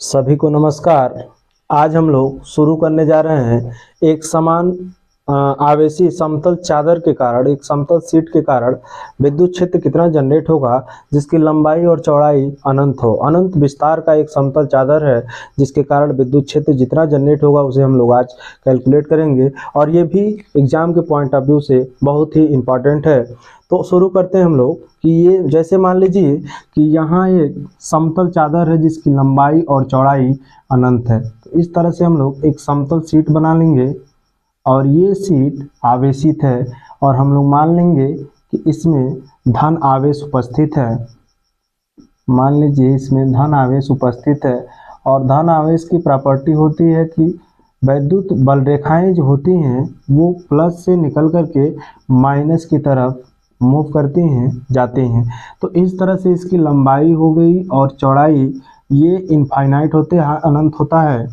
सभी को नमस्कार। आज हम लोग शुरू करने जा रहे हैं एक समान आवेशी समतल चादर के कारण, एक समतल शीट के कारण विद्युत क्षेत्र कितना जनरेट होगा जिसकी लंबाई और चौड़ाई अनंत हो। अनंत विस्तार का एक समतल चादर है जिसके कारण विद्युत क्षेत्र जितना जनरेट होगा उसे हम लोग आज कैलकुलेट करेंगे और ये भी एग्जाम के पॉइंट ऑफ व्यू से बहुत ही इम्पॉर्टेंट है। तो शुरू करते हैं हम लोग कि ये जैसे मान लीजिए कि यहाँ एक समतल चादर है जिसकी लंबाई और चौड़ाई अनंत है। तो इस तरह से हम लोग एक समतल शीट बना लेंगे और ये शीट आवेशित है और हम लोग मान लेंगे कि इसमें धन आवेश उपस्थित है। मान लीजिए इसमें धन आवेश उपस्थित है और धन आवेश की प्रॉपर्टी होती है कि वैद्युत बल रेखाएं जो होती हैं वो प्लस से निकल करके माइनस की तरफ मूव करती हैं, जाती हैं। तो इस तरह से इसकी लंबाई हो गई और चौड़ाई ये इनफाइनाइट होते हैं, अनंत होता है,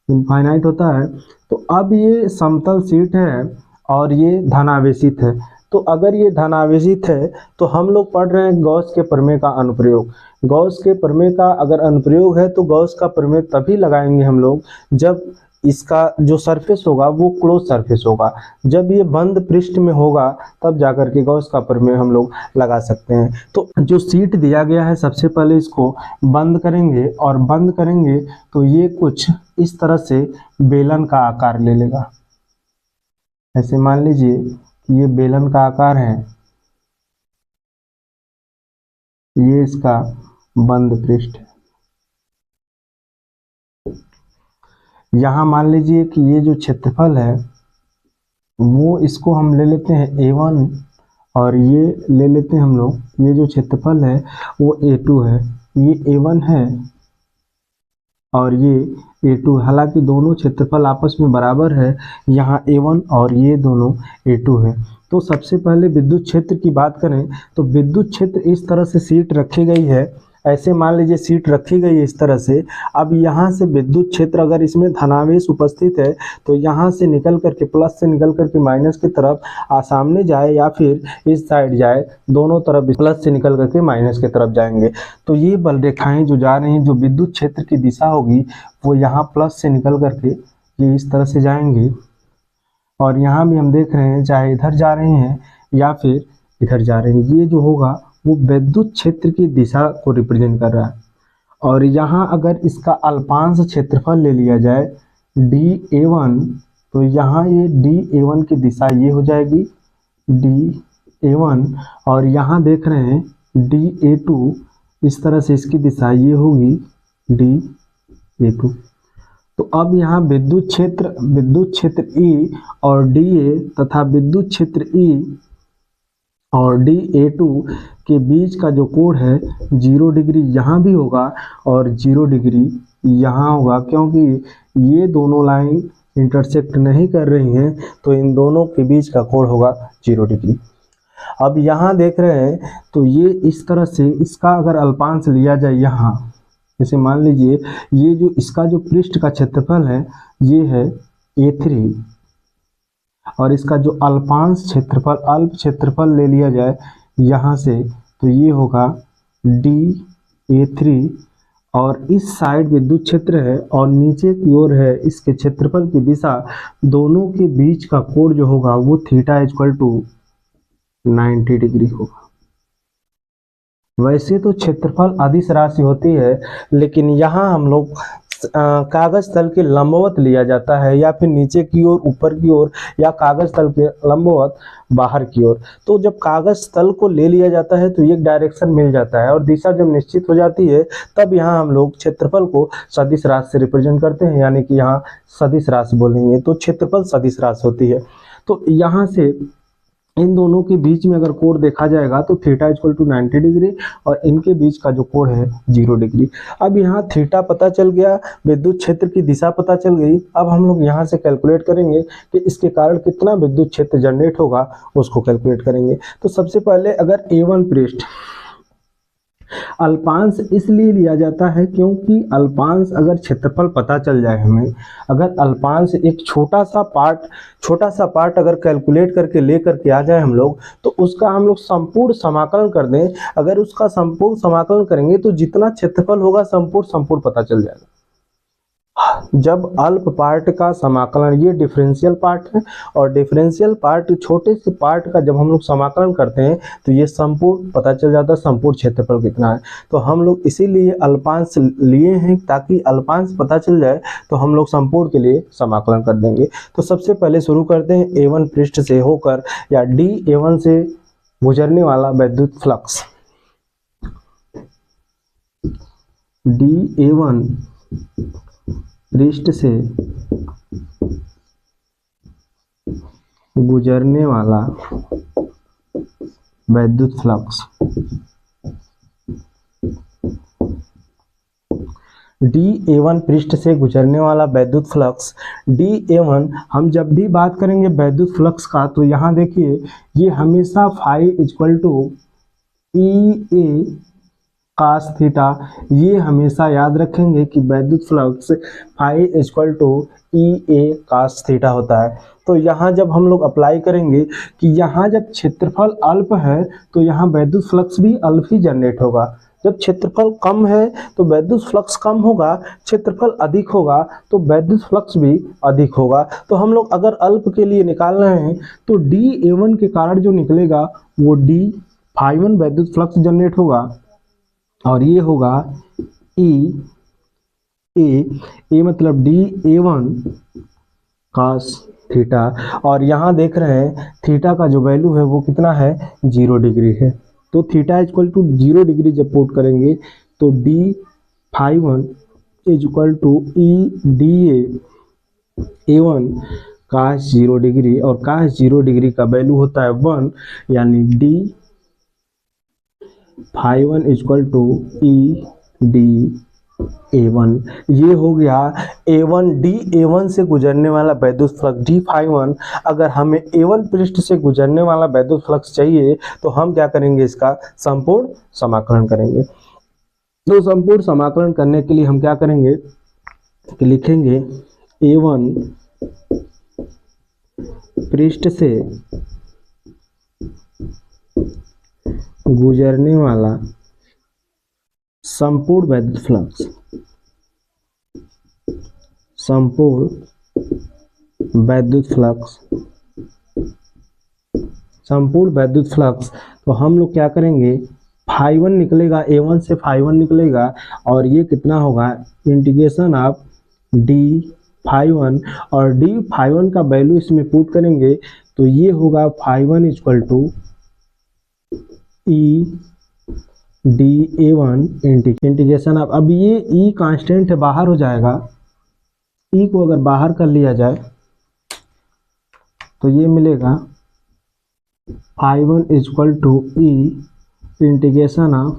इनफाइनाइट होता है। तो अब ये समतल शीट है और ये धनावेशित है। तो अगर ये धनावेशित है तो हम लोग पढ़ रहे हैं गॉस के प्रमेय का अनुप्रयोग। गॉस के प्रमेय का अगर अनुप्रयोग है तो गॉस का प्रमेय तभी लगाएंगे हम लोग जब इसका जो सरफेस होगा वो क्लोज सरफेस होगा। जब ये बंद पृष्ठ में होगा तब जाकर के गॉस का प्रमेय हम लोग लगा सकते हैं। तो जो शीट दिया गया है सबसे पहले इसको बंद करेंगे और बंद करेंगे तो ये कुछ इस तरह से बेलन का आकार ले लेगा। ऐसे मान लीजिए कि ये बेलन का आकार है, ये इसका बंद पृष्ठ है। यहाँ मान लीजिए कि ये जो क्षेत्रफल है वो इसको हम ले लेते हैं A1 और ये ले लेते हैं हम लोग, ये जो क्षेत्रफल है वो A2 है, ये A1 है और ये A2। हालांकि दोनों क्षेत्रफल आपस में बराबर है, यहाँ A1 और ये दोनों A2 है। तो सबसे पहले विद्युत क्षेत्र की बात करें तो विद्युत क्षेत्र इस तरह से शीट रखी गई है, ऐसे मान लीजिए शीट रखी गई है इस तरह से। अब यहाँ से विद्युत क्षेत्र अगर इसमें धनावेश उपस्थित है तो यहाँ से निकल करके प्लस से निकल करके माइनस की तरफ सामने जाए या फिर इस साइड जाए, दोनों तरफ प्लस से निकल करके माइनस की तरफ जाएंगे। तो ये बल रेखाएं जो जा रही हैं, जो विद्युत क्षेत्र की दिशा होगी वो यहाँ प्लस से निकल करके ये इस तरह से जाएंगी और यहाँ भी हम देख रहे हैं चाहे इधर जा रही हैं या फिर इधर जा रही हैं। ये जो होगा वो विद्युत क्षेत्र की दिशा को रिप्रेजेंट कर रहा है। और यहाँ अगर इसका अल्पांश क्षेत्रफल ले लिया जाए dA1 तो यहाँ ये dA1 की दिशा ये हो जाएगी dA1 और यहाँ देख रहे हैं dA2, इस तरह से इसकी दिशा ये होगी dA2। तो अब यहाँ विद्युत क्षेत्र E और dA तथा विद्युत क्षेत्र E और dA2 के बीच का जो कोण है 0 डिग्री यहाँ भी होगा और 0 डिग्री यहाँ होगा, क्योंकि ये दोनों लाइन इंटरसेक्ट नहीं कर रही हैं तो इन दोनों के बीच का कोण होगा 0 डिग्री। अब यहाँ देख रहे हैं तो ये इस तरह से इसका अगर अल्पांश लिया जाए, यहाँ जैसे मान लीजिए ये जो इसका जो पृष्ठ का क्षेत्रफल है ये है A3 और इसका जो अल्पांश क्षेत्रफल, अल्प क्षेत्रफल ले लिया जाए यहाँ से तो ये होगा dA3 और इस साइड विद्युत क्षेत्र है और नीचे की ओर है इसके क्षेत्रफल की दिशा, दोनों के बीच का कोण जो होगा वो थीटा = 90 डिग्री होगा। वैसे तो क्षेत्रफल अदिश राशि होती है लेकिन यहाँ हम लोग कागज तल के लंबवत लिया जाता है या फिर नीचे की ओर, ऊपर की ओर या कागज तल के लंबवत बाहर की ओर। तो जब कागज तल को ले लिया जाता है तो एक डायरेक्शन मिल जाता है और दिशा जब निश्चित हो जाती है तब यहाँ हम लोग क्षेत्रफल को सदिश राशि से रिप्रेजेंट करते हैं, यानी कि यहाँ सदिश राशि बोलेंगे तो क्षेत्रफल सदिश राशि होती है। तो यहाँ से इन दोनों के बीच में अगर कोण देखा जाएगा तो थीटा = 90 डिग्री और इनके बीच का जो कोण है 0 डिग्री। अब यहाँ थीटा पता चल गया, विद्युत क्षेत्र की दिशा पता चल गई। अब हम लोग यहाँ से कैलकुलेट करेंगे कि इसके कारण कितना विद्युत क्षेत्र जनरेट होगा, उसको कैलकुलेट करेंगे। तो सबसे पहले अगर A1 पृष्ठ अल्पांश इसलिए लिया जाता है क्योंकि अल्पांश अगर क्षेत्रफल पता चल जाए हमें, अगर अल्पांश एक छोटा सा पार्ट अगर कैलकुलेट करके ले करके आ जाए हम लोग तो उसका हम लोग संपूर्ण समाकलन कर दें। अगर उसका संपूर्ण समाकलन करेंगे तो जितना क्षेत्रफल होगा संपूर्ण पता चल जाएगा। जब अल्प पार्ट का समाकलन, ये डिफरेंशियल पार्ट है, और डिफरेंशियल पार्ट छोटे से पार्ट का जब हम लोग समाकलन करते हैं तो ये संपूर्ण पता चल जाता है, संपूर्ण क्षेत्रफल कितना है। तो हम लोग इसीलिए अल्पांश लिए हैं, ताकि अल्पांश पता चल जाए तो हम लोग संपूर्ण के लिए समाकलन कर देंगे। तो सबसे पहले शुरू करते हैं A1 पृष्ठ से होकर या dA1 से गुजरने वाला वैद्युत फ्लक्स। dA1 पृष्ठ से गुजरने वाला वैद्युत फ्लक्स। dA1 पृष्ठ से गुजरने वाला वैद्युत फ्लक्स। dA1 हम जब भी बात करेंगे वैद्युत फ्लक्स का, तो यहाँ देखिए ये हमेशा phi equal to EA cos theta, ये हमेशा याद रखेंगे कि वैद्युत flux phi equal to EA cos theta होता है। तो यहाँ जब हम लोग अप्लाई करेंगे कि यहाँ जब क्षेत्रफल अल्प है तो यहाँ वैद्युत फ्लक्स भी अल्प ही जनरेट होगा। जब क्षेत्रफल कम है तो वैद्युत फ्लक्स कम होगा, क्षेत्रफल अधिक होगा तो वैद्युत फ्लक्स भी अधिक होगा। तो हम लोग अगर अल्प के लिए निकाल रहे हैं तो dA1 के कारण जो निकलेगा वो d फाई1 वैद्युत फ्लक्स जनरेट होगा, और ये होगा ए मतलब dA1 cos थीटा। और यहाँ देख रहे हैं थीटा का जो वैल्यू है वो कितना है, 0 डिग्री है। तो थीटा इक्वल टू 0 डिग्री जब पुट करेंगे तो d phi one equal to dA1 cos 0 degree, और cos 0 डिग्री का वैल्यू होता है 1, यानी d phi one equal to dA1। ये हो गया A1 dA1 से गुजरने वाला वैद्युत फ्लक्स d फाई1। अगर हमें A1 पृष्ठ से गुजरने वाला वैद्युत फ्लक्स चाहिए तो हम क्या करेंगे, इसका संपूर्ण समाकलन करेंगे। तो संपूर्ण समाकलन करने के लिए हम क्या करेंगे कि लिखेंगे A1 पृष्ठ से गुजरने वाला संपूर्ण वैद्युत फ्लक्स, संपूर्ण वैद्युत फ्लक्स, संपूर्ण वैद्युत फ्लक्स। तो हम लोग क्या करेंगे, फाई1 निकलेगा, A1 से फाई1 निकलेगा, और ये कितना होगा, इंटीग्रेशन ऑफ d फाई1, और d फाई1 का वैल्यू इसमें पुट करेंगे तो ये होगा phi one equal to dA1 integration of, अब ये E कांस्टेंट है, बाहर हो जाएगा, E को अगर बाहर कर लिया जाए तो ये मिलेगा phi one equal to integration of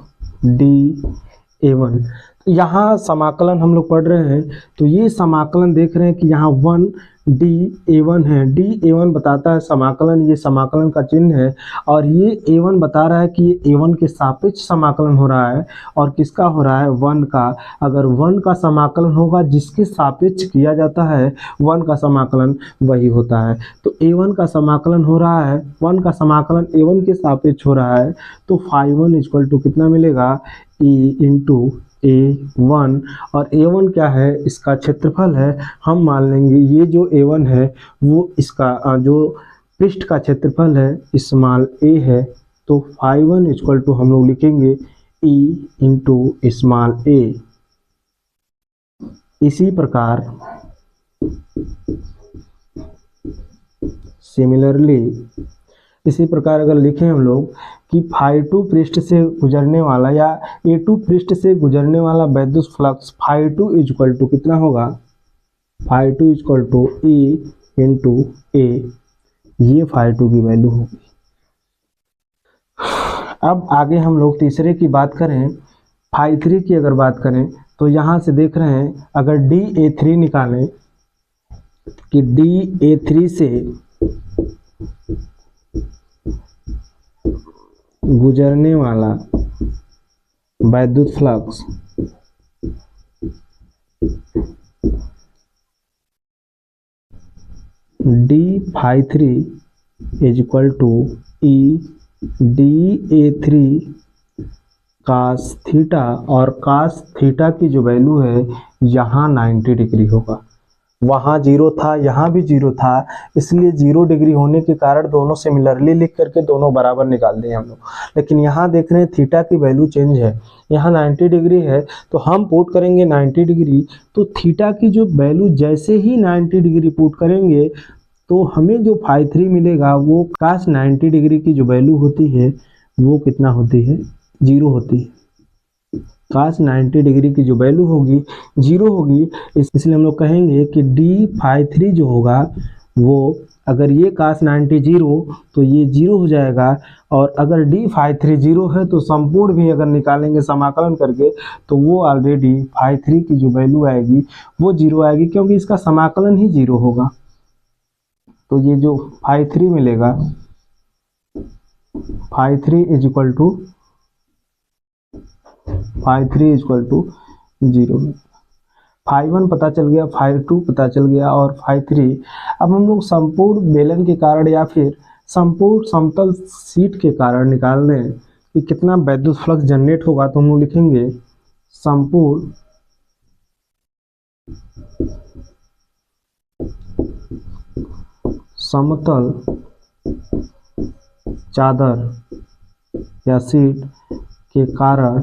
dA1। यहाँ समाकलन हम लोग पढ़ रहे हैं, तो ये समाकलन देख रहे हैं कि यहाँ 1 dA1 है, dA1 बताता है समाकलन, ये समाकलन का चिन्ह है, और ये A1 बता रहा है कि ये A1 के सापेक्ष समाकलन हो रहा है, और किसका हो रहा है, 1 का। अगर 1 का समाकलन होगा, जिसके सापेक्ष किया जाता है 1 का समाकलन, वही होता है। तो A1 का समाकलन हो रहा है, 1 का समाकलन A1 के सापेक्ष हो रहा है, तो फाई1 इक्वल टू कितना मिलेगा, E इंटू A1, और A1 क्या है, इसका क्षेत्रफल है। हम मान लेंगे ये जो A1 है वो इसका जो पृष्ठ का क्षेत्रफल है स्मॉल a है, तो फाई1 इक्वल टू हम लोग लिखेंगे E इंटू स्मॉल a। इसी प्रकार सिमिलरली, इसी प्रकार अगर लिखें हम लोग कि फाई2 पृष्ठ से गुजरने वाला या A2 पृष्ठ से गुजरने वाला वैद्युत फ्लक्स फाई2 इक्वल टू कितना होगा, phi two equal to E into A, ये फाई2 की वैल्यू होगी। अब आगे हम लोग तीसरे की बात करें, फाई3 की अगर बात करें तो यहाँ से देख रहे हैं अगर dA3 निकालें कि dA3 से गुजरने वाला वैद्युत फ्लक्स d फाई3 is equal to E dA3 cos theta, और कास थीटा की जो वैल्यू है यहाँ 90 डिग्री होगा। वहाँ 0 था, यहाँ भी 0 था, इसलिए 0 डिग्री होने के कारण दोनों सिमिलरली लिख करके दोनों बराबर निकाल दें हम लोग। लेकिन यहाँ देख रहे हैं थीटा की वैल्यू चेंज है, यहाँ 90 डिग्री है तो हम पुट करेंगे 90 डिग्री, तो थीटा की जो वैल्यू जैसे ही 90 डिग्री पुट करेंगे तो हमें जो फाई 3 मिलेगा वो कास 90 डिग्री की जो वैल्यू होती है वो कितना होती है, 0 होती है। कास 90 डिग्री की जो वैल्यू होगी 0 होगी, इसलिए हम लोग कहेंगे कि डी फाई 3 जो होगा वो, अगर ये कास 90 0 तो ये 0 हो जाएगा, और अगर डी फाई 3 0 है तो संपूर्ण भी अगर निकालेंगे समाकलन करके तो वो ऑलरेडी फाई 3 की जो वैल्यू आएगी वो 0 आएगी, क्योंकि इसका समाकलन ही 0 होगा। तो ये जो फाई 3 मिलेगा, phi 3 is equal to phi 3 equal to 0। Phi 1 पता चल गया, फाई 2 पता चल गया, और फाई 3। अब हम लोग संपूर्ण बेलन के कारण या फिर संपूर्ण समतल शीट के कारण निकाल दें कि कितना वैद्युत फ्लक्स जनरेट होगा, तो हम लोग लिखेंगे संपूर्ण समतल चादर या शीट के कारण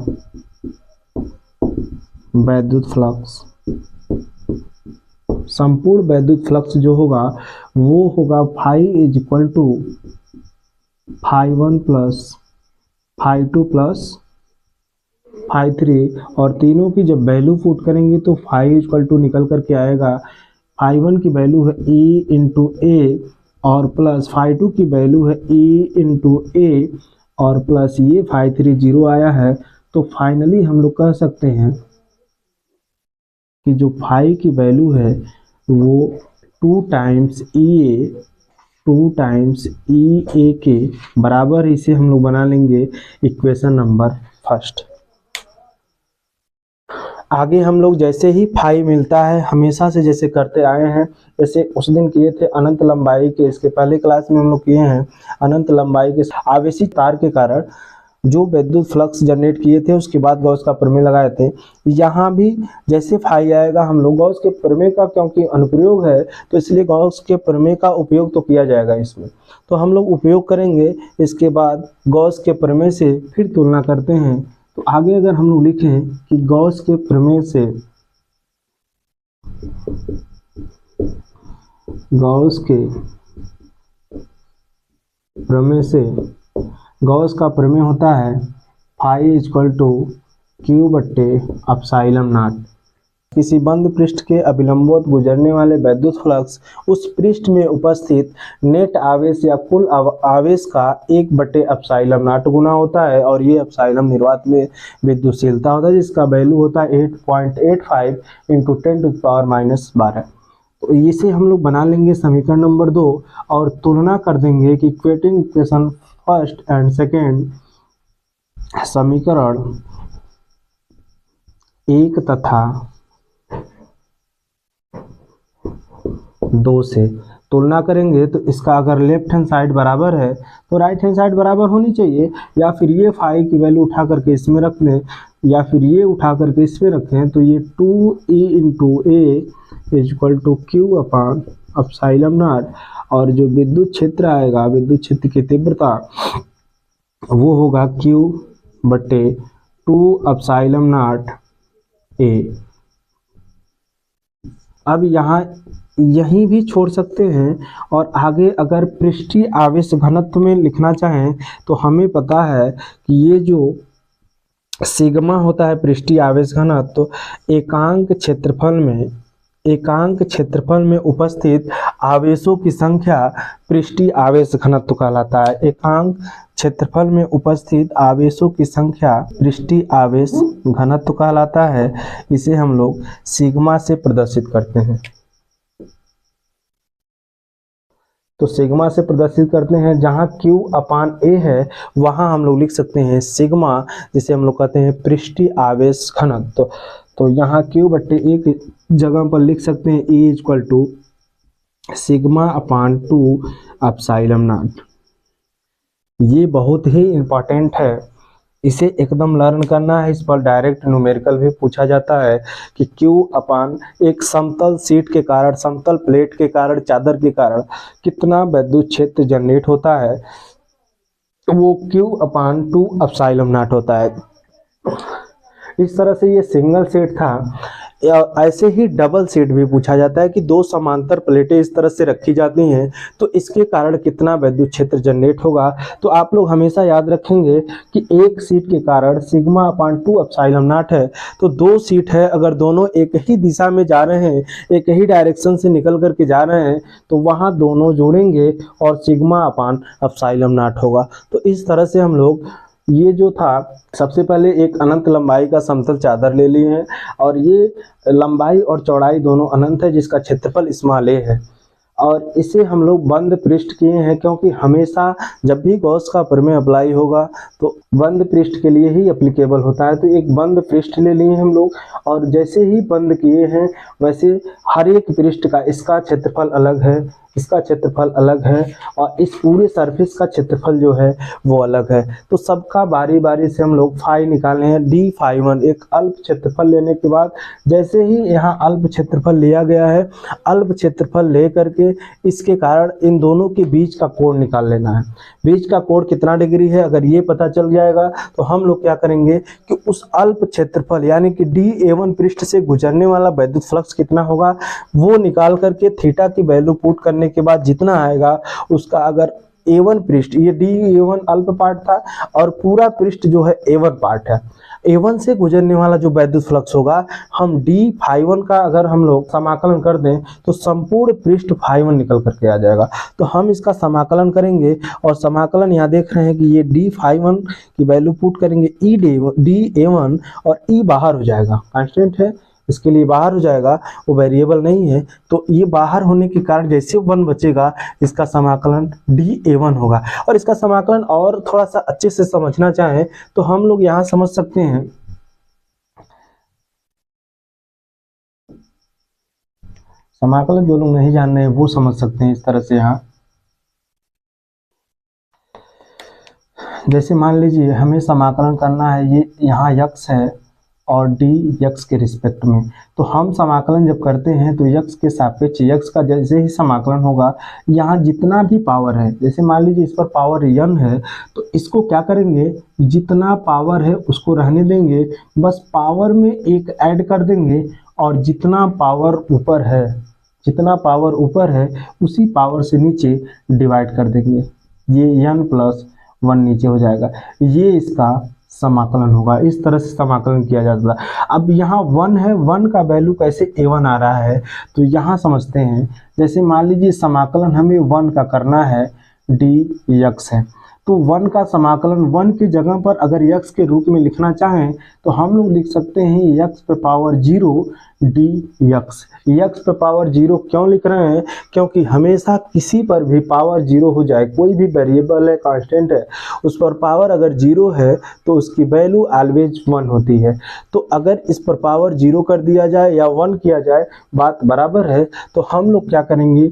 वैद्युत फ्लक्स, संपूर्ण वैद्युत फ्लक्स जो होगा वो होगा phi is equal to phi 1 plus phi 2 plus phi 3, और तीनों की जब वैल्यू पुट करेंगे तो फाई इक्वल टू निकल करके आएगा, फाई 1 की वैल्यू है E इंटू ए, और प्लस फाई 2 की वैल्यू है E इंटू ए, और प्लस ये फाई 3 0 आया है। तो फाइनली हम लोग कह सकते हैं कि जो फाई की वैल्यू है वो 2 टाइम्स ई ए के बराबर, इसे हम लोग बना लेंगे इक्वेशन नंबर फर्स्ट। आगे हम लोग जैसे ही फाई मिलता है हमेशा से जैसे करते आए हैं, जैसे उस दिन किए थे अनंत लंबाई के, इसके पहले क्लास में हम लोग किए हैं अनंत लंबाई के आवेशित तार के कारण जो विद्युत फ्लक्स जनरेट किए थे, उसके बाद गॉस का प्रमेय लगाए थे। यहाँ भी जैसे फाई आएगा हम लोग गॉस के प्रमेय का, क्योंकि अनुप्रयोग है तो इसलिए गॉस के प्रमेय का उपयोग तो किया जाएगा इसमें, तो हम लोग उपयोग करेंगे। इसके बाद गॉस के प्रमेय से फिर तुलना करते हैं। तो आगे अगर हम लोग लिखें कि गॉस के प्रमेय से, गॉस के प्रमेय से, गॉस का प्रमेय होता है फाई इक्वल टू क्यू बट्टे एप्सिलॉन नॉट। किसी बंद पृष्ठ के अभिलंबवत गुजरने वाले वैद्युत फ्लक्स उस पृष्ठ में उपस्थित नेट आवेश या कुल आवेश का 1/एप्सिलॉन नॉट गुना होता है, और ये एप्सिलॉन निर्वात में विद्युतशीलता होता है, जिसका वैल्यू होता है 8.85 × 10⁻12। तो इसे हम लोग बना लेंगे समीकरण नंबर 2, और तुलना कर देंगे कि equating equation first and second, समीकरण 1 तथा 2 से तुलना करेंगे। तो इसका अगर लेफ्ट हैंड साइड बराबर है तो राइट हैंड साइड बराबर होनी चाहिए, या फिर ये फाई की वैल्यू उठा करके इसमें रख लें, या फिर ये उठा करके इसमें रखें, तो ये 2E into A is equal to Q upon epsilon naught, और जो विद्युत क्षेत्र आएगा, विद्युत क्षेत्र की तीव्रता वो होगा Q बट्टे 2 एप्सिलॉन नॉट ए। अब यहाँ यहीं भी छोड़ सकते हैं, और आगे अगर पृष्ठीय आवेश घनत्व में लिखना चाहें तो हमें पता है कि ये जो सिग्मा होता है पृष्ठीय आवेश घनत्व, तो एकांक क्षेत्रफल में उपस्थित आवेशों की संख्या पृष्ठीय आवेश घनत्व कहलाता है। एकांक क्षेत्रफल में उपस्थित आवेशों की संख्या पृष्ठीय आवेश घनत्व कहलाता है। इसे हम लोग सिग्मा से प्रदर्शित करते हैं। तो सिग्मा से प्रदर्शित करते हैं, जहां Q अपान A है वहां हम लोग लिख सकते हैं सिग्मा, जिसे हम लोग कहते हैं पृष्ठीय आवेश घनत्व। तो यहाँ Q बट्टे A की जगह पर लिख सकते हैं E equal to sigma upon 2 epsilon naught. ये बहुत ही इम्पोर्टेंट है, इसे एकदम लर्न करना है। इस पर डायरेक्ट न्यूमेरिकल भी पूछा जाता है कि Q अपान एक समतल शीट के कारण, समतल प्लेट के कारण, चादर के कारण कितना विद्युत क्षेत्र जनरेट होता है, वो Q अपान 2 एप्सिलॉन नॉट होता है। इस तरह से ये सिंगल सेट था। ऐसे ही डबल सेट भी पूछा जाता है कि दो समांतर प्लेटें इस तरह से रखी जाती हैं तो इसके कारण कितना विद्युत क्षेत्र जनरेट होगा। तो आप लोग हमेशा याद रखेंगे कि एक सीट के कारण सिग्मा अपान 2 एप्सिलॉन नॉट है। तो दो सीट है, अगर दोनों एक ही दिशा में जा रहे हैं, एक ही डायरेक्शन से निकल करके जा रहे हैं, तो वहाँ दोनों जोड़ेंगे और सिग्मा अपान एप्सिलॉन नॉट होगा। तो इस तरह से हम लोग ये जो था, सबसे पहले एक अनंत लंबाई का समतल चादर ले लिए हैं और ये लंबाई और चौड़ाई दोनों अनंत है, जिसका क्षेत्रफल स्मॉल a है और इसे हम लोग बंद पृष्ठ किए हैं, क्योंकि हमेशा जब भी गॉस का प्रमेय अप्लाई होगा तो बंद पृष्ठ के लिए ही एप्लीकेबल होता है। तो एक बंद पृष्ठ ले लिए हम लोग और जैसे ही बंद किए हैं वैसे हर एक पृष्ठ का इसका क्षेत्रफल अलग है, इसका क्षेत्रफल अलग है और इस पूरे सरफेस का क्षेत्रफल जो है वो अलग है। तो सबका बारी बारी से हम लोग फाई निकाले हैं। डी फाई 1 एक अल्प क्षेत्रफल लेने के बाद जैसे ही यहाँ अल्प क्षेत्रफल लिया गया है, अल्प क्षेत्रफल ले करके इसके कारण इन दोनों के बीच का कोण निकाल लेना है। बीच का कोण कितना डिग्री है, अगर ये पता चल जाएगा तो हम लोग क्या करेंगे कि उस अल्प क्षेत्रफल यानी कि DA1 पृष्ठ से गुजरने वाला विद्युत फ्लक्स कितना होगा वो निकाल करके थीटा की वैल्यू पुट करने के बाद जितना आएगा उसका, अगर A1 पृष्ठ, ये DA1 अल्प पार्ट था और पूरा पृष्ठ जो है A1 पार्ट है, A1 से गुजरने वाला जो विद्युत फ्लक्स होगा, हम D फाई 1 का अगर हम लोग समाकलन कर दें तो संपूर्ण पृष्ठ फाई 1 निकल करके आ जाएगा। तो हम इसका समाकलन करेंगे और समाकलन यहाँ देख रहे हैं कि ये D फाई 1 की वैल्यू पुट करेंगे, DA1 और E बाहर हो जाएगा, कांस्टेंट है इसके लिए बाहर हो जाएगा, वो वेरिएबल नहीं है। तो ये बाहर होने के कारण जैसे 1 बचेगा इसका समाकलन DA1 होगा। और इसका समाकलन और थोड़ा सा अच्छे से समझना चाहें तो हम लोग यहाँ समझ सकते हैं, समाकलन जो लोग नहीं जान रहे हैं वो समझ सकते हैं इस तरह से। यहाँ जैसे मान लीजिए हमें समाकलन करना है, ये यहाँ x है और डी x के रिस्पेक्ट में, तो हम समाकलन जब करते हैं तो x के सापेक्ष x का जैसे ही समाकलन होगा, यहाँ जितना भी पावर है, जैसे मान लीजिए इस पर पावर n है तो इसको क्या करेंगे, जितना पावर है उसको रहने देंगे, बस पावर में एक ऐड कर देंगे और जितना पावर ऊपर है, जितना पावर ऊपर है उसी पावर से नीचे डिवाइड कर देंगे, ये n+1 नीचे हो जाएगा। ये इसका समाकलन होगा। इस तरह से समाकलन किया जाता है। अब यहाँ 1 है, 1 का वैल्यू कैसे A1 आ रहा है तो यहाँ समझते हैं। जैसे मान लीजिए समाकलन हमें 1 का करना है, dx है, तो 1 का समाकलन 1 की जगह पर अगर x के रूप में लिखना चाहें तो हम लोग लिख सकते हैं x पे पावर 0 dx। x पे पावर 0 क्यों लिख रहे हैं, क्योंकि हमेशा किसी पर भी पावर 0 हो जाए, कोई भी वेरिएबल है, कांस्टेंट है, उस पर पावर अगर 0 है तो उसकी वैल्यू ऑलवेज 1 होती है। तो अगर इस पर पावर 0 कर दिया जाए या 1 किया जाए, बात बराबर है। तो हम लोग क्या करेंगे,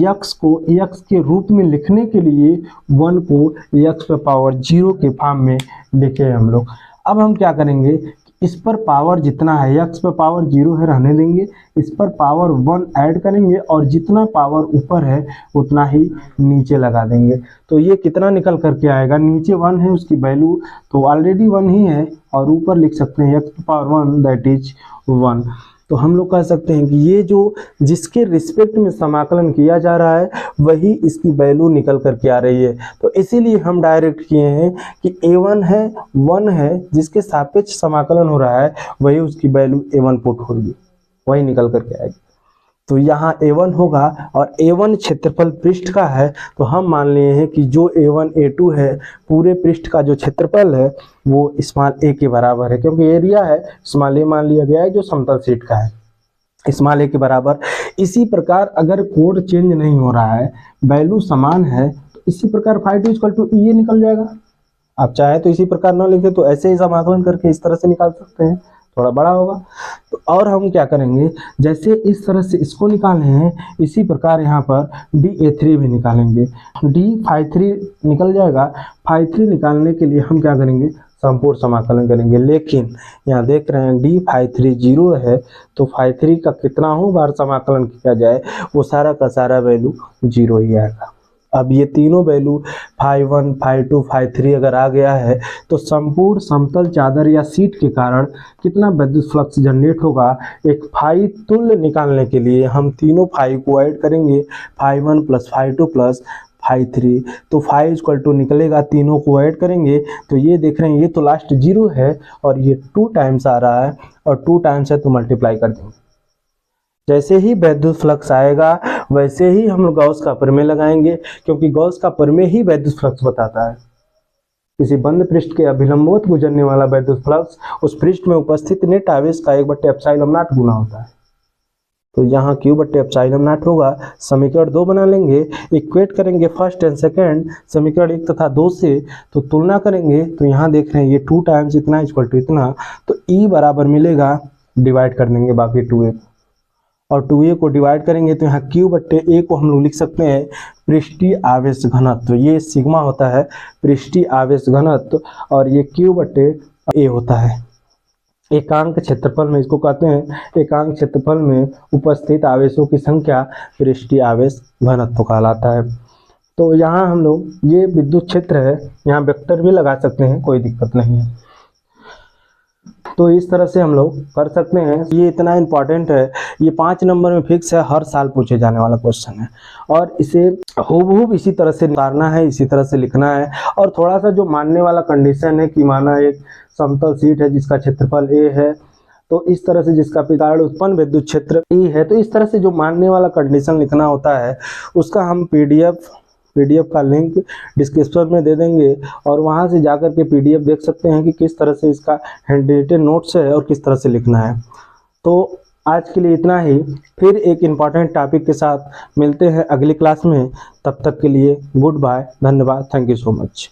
x को x के रूप में लिखने के लिए 1 को x पे पावर 0 के फॉर्म में लिखे हम लोग। अब हम क्या करेंगे, इस पर पावर जितना है, x पे पावर 0 है रहने देंगे, इस पर पावर 1 ऐड करेंगे और जितना पावर ऊपर है उतना ही नीचे लगा देंगे। तो ये कितना निकल करके आएगा, नीचे 1 है उसकी वैल्यू तो ऑलरेडी 1 ही है और ऊपर लिख सकते हैं x पे पावर 1 दैट इज 1। तो हम लोग कह सकते हैं कि ये जो जिसके रिस्पेक्ट में समाकलन किया जा रहा है वही इसकी वैल्यू निकल करके आ रही है। तो इसीलिए हम डायरेक्ट किए हैं कि A1 है, 1 है, जिसके सापेक्ष समाकलन हो रहा है वही उसकी वैल्यू A1 पुट होगी, वही निकल करके आएगी। तो यहाँ A1 होगा और A1 क्षेत्रफल पृष्ठ का है, तो हम मान लिए हैं कि जो A1 A2 है पूरे पृष्ठ का जो क्षेत्रफल है वो स्मॉल a के बराबर है, क्योंकि एरिया है स्मॉल a मान लिया गया है जो समतल शीट का है, स्मॉल a के बराबर। इसी प्रकार अगर कोड चेंज नहीं हो रहा है, वैल्यू समान है, तो इसी प्रकार φ2 = ये निकल जाएगा। आप चाहे तो इसी प्रकार ना लिखे तो ऐसे ही समाकलन करके इस तरह से निकाल सकते हैं, थोड़ा बड़ा होगा। तो और हम क्या करेंगे, जैसे इस तरह से इसको निकाले हैं इसी प्रकार यहाँ पर DA3 भी निकालेंगे। D φ3 निकल जाएगा। φ3 निकालने के लिए हम क्या करेंगे, संपूर्ण समाकलन करेंगे। लेकिन यहाँ देख रहे हैं डी फाई 3 0 है, तो फाई 3 का कितना बार समाकलन किया जाए वो सारा का सारा वैल्यू 0 ही आएगा। अब ये तीनों वैल्यू फाई 1 फाई 2 फाई 3 अगर आ गया है तो संपूर्ण समतल चादर या सीट के कारण कितना विद्युत फ्लक्स जनरेट होगा, एक फाई तुल्य निकालने के लिए हम तीनों फाई को ऐड करेंगे, phi 1 plus phi 2 plus phi 3, तो फाई इक्वल टू निकलेगा, तीनों को ऐड करेंगे तो ये देख रहे हैं ये तो लास्ट 0 है और ये 2 टाइम्स आ रहा है और 2 टाइम्स है तो मल्टीप्लाई कर देंगे। जैसे ही विद्युत फ्लक्स आएगा वैसे ही हम गॉस का प्रमेय लगाएंगे, क्योंकि गॉस का प्रमेय ही विद्युत फ्लक्स बताता है। किसी बंद पृष्ठ के अभिलंबवत गुजरने वाला विद्युत फ्लक्स उस पृष्ठ में उपस्थित नेट आवेश का 1/ε0 गुना होता है। तो यहाँ Q/ε0 होगा। समीकरण 2 बना लेंगे, इक्वेट करेंगे फर्स्ट एंड सेकेंड समीकरण 1 तथा 2 से, तो तुलना करेंगे तो यहाँ देख रहे हैं ये 2 टाइम्स इतना इक्वल टू इतना, तो E बराबर मिलेगा, डिवाइड कर देंगे बाकी 2A और 2A को डिवाइड करेंगे तो यहाँ Q/A को हम लोग लिख सकते हैं पृष्ठीय आवेश घनत्व, ये सिग्मा होता है पृष्ठीय आवेश घनत्व, और ये Q/A होता है एकांक क्षेत्रफल में, इसको कहते हैं एकांक क्षेत्रफल में उपस्थित आवेशों की संख्या पृष्ठीय आवेश घनत्व कहलाता है। तो यहाँ हम लोग ये विद्युत क्षेत्र है, यहाँ वेक्टर भी लगा सकते हैं, कोई दिक्कत नहीं है। तो इस तरह से हम लोग कर सकते हैं। ये इतना इम्पॉर्टेंट है, ये 5 नंबर में फिक्स है, हर साल पूछे जाने वाला क्वेश्चन है और इसे हूबहू इसी तरह से उतारना है, इसी तरह से लिखना है। और थोड़ा सा जो मानने वाला कंडीशन है कि माना एक समतल सीट है जिसका क्षेत्रफल A है, तो इस तरह से जिसका कारण उत्पन्न विद्युत क्षेत्र E है, तो इस तरह से जो मानने वाला कंडीशन लिखना होता है उसका हम पीडीएफ का लिंक डिस्क्रिप्शन में दे देंगे और वहां से जाकर के पीडीएफ देख सकते हैं कि किस तरह से इसका हैंडरिटन नोट्स है और किस तरह से लिखना है। तो आज के लिए इतना ही, फिर एक इम्पॉर्टेंट टॉपिक के साथ मिलते हैं अगली क्लास में। तब तक के लिए गुड बाय, धन्यवाद, थैंक यू सो मच।